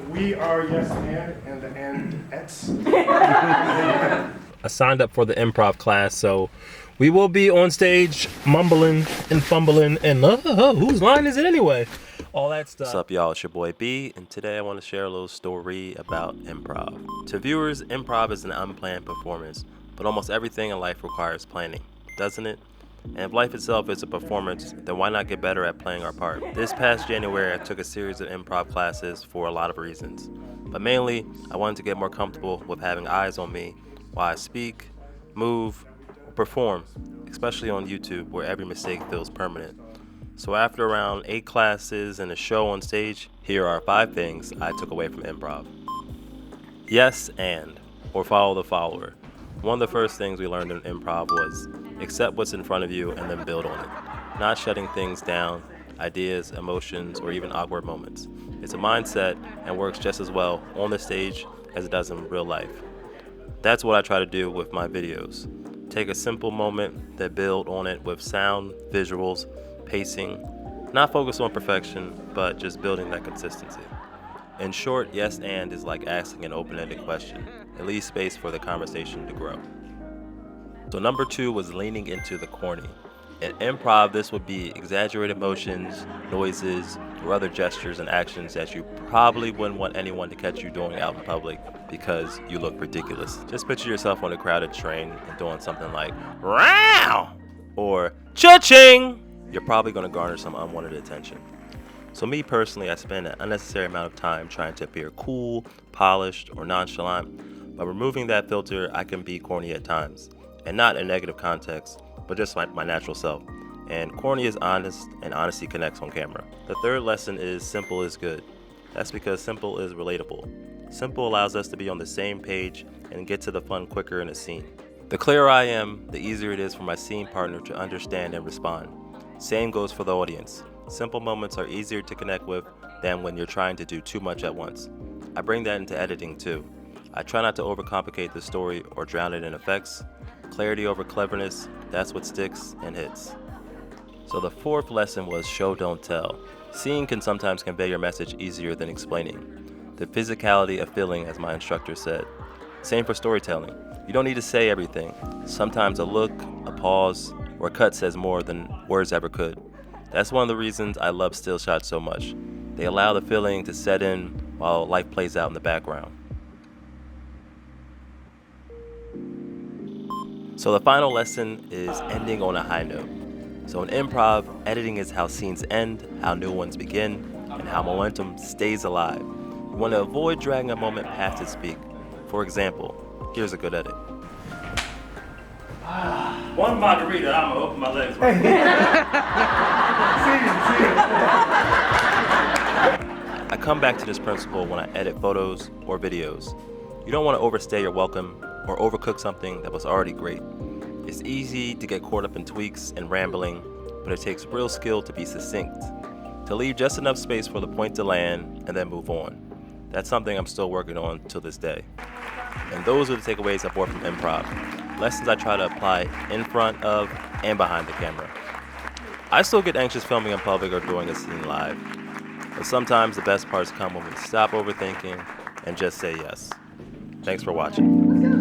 We are Yes and the and-ettes. I signed up for the improv class, so we will be on stage mumbling and fumbling and whose line is it anyway? All that stuff. What's up, y'all? It's your boy B, and today I want to share a little story about improv. To viewers, improv is an unplanned performance, but almost everything in life requires planning, doesn't it? And if life itself is a performance, then why not get better at playing our part? This past January, I took a series of improv classes for a lot of reasons. But mainly, I wanted to get more comfortable with having eyes on me while I speak, move, or perform, especially on YouTube where every mistake feels permanent. So after around 8 classes and a show on stage, here are 5 things I took away from improv. Yes and, or follow the follower. One of the first things we learned in improv was accept what's in front of you and then build on it. Not shutting things down, ideas, emotions, or even awkward moments. It's a mindset and works just as well on the stage as it does in real life. That's what I try to do with my videos. Take a simple moment, then build on it with sound, visuals, pacing, not focus on perfection, but just building that consistency. In short, yes and is like asking an open-ended question. It leaves space for the conversation to grow. So number 2 was leaning into the corny. In improv, this would be exaggerated motions, noises, or other gestures and actions that you probably wouldn't want anyone to catch you doing out in public because you look ridiculous. Just picture yourself on a crowded train and doing something like, "Row!" or "Cha-ching!" You're probably going to garner some unwanted attention. So me personally, I spend an unnecessary amount of time trying to appear cool, polished, or nonchalant. By removing that filter, I can be corny at times. And not in a negative context, but just my natural self. And corny is honest, and honesty connects on camera. The third lesson is simple is good. That's because simple is relatable. Simple allows us to be on the same page and get to the fun quicker in a scene. The clearer I am, the easier it is for my scene partner to understand and respond. Same goes for the audience. Simple moments are easier to connect with than when you're trying to do too much at once. I bring that into editing too. I try not to overcomplicate the story or drown it in effects. Clarity over cleverness, that's what sticks and hits. So the 4th lesson was show, don't tell. Seeing can sometimes convey your message easier than explaining. The physicality of feeling, as my instructor said. Same for storytelling. You don't need to say everything. Sometimes a look, a pause, or a cut says more than words ever could. That's one of the reasons I love still shots so much. They allow the feeling to set in while life plays out in the background. So the final lesson is ending on a high note. So in improv, editing is how scenes end, how new ones begin, and how momentum stays alive. You want to avoid dragging a moment past its peak. For example, here's a good edit. One margarita, I'm gonna open my legs right I come back to this principle when I edit photos or videos. You don't want to overstay your welcome or overcook something that was already great. It's easy to get caught up in tweaks and rambling, but it takes real skill to be succinct, to leave just enough space for the point to land and then move on. That's something I'm still working on till this day. And those are the takeaways I brought from improv. Lessons I try to apply in front of and behind the camera. I still get anxious filming in public or doing a scene live, but sometimes the best parts come when we stop overthinking and just say yes. Thanks for watching.